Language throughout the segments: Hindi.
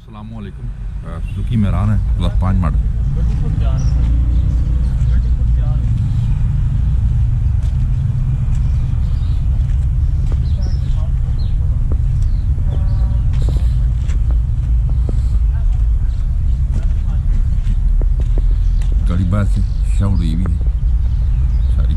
अस्सलामुअलैकुम। सुजुकी मेरान है +5 मॉडल। गाड़ी बाहर से शाउड हुई भी है सारी।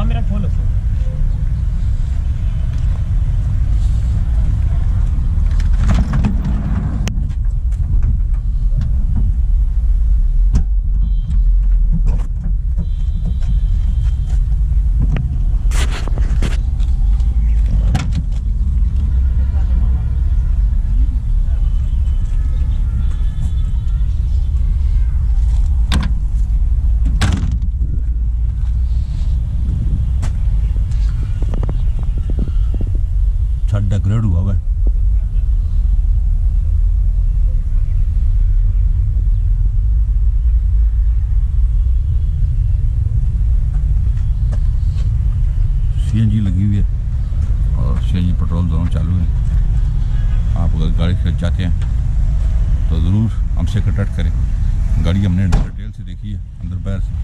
मेरा खोल है डेकोरेट हुआ हुआ है। सीएनजी लगी हुई है और सीएनजी पेट्रोल दोनों चालू है। आप अगर गाड़ी खरीद चाहते हैं तो ज़रूर हमसे कांटेक्ट करें। गाड़ी हमने डिटेल से देखी है अंदर बाहर से।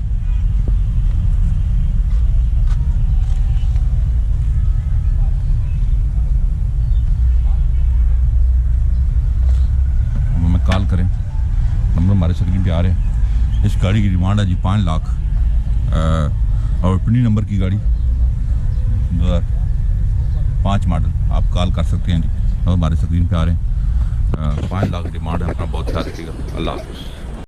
कॉल करें, नंबर हमारे स्क्रीन पे आ रहे हैं। इस गाड़ी की डिमांड है जी 5 लाख और 20 नंबर की गाड़ी 2005 मॉडल। आप कॉल कर सकते हैं जी, नंबर हमारे स्क्रीन पे आ रहे हैं। 5 लाख डिमांड है। अपना बहुत ख्याल रखिएगा। अल्लाह हाफ़िज़।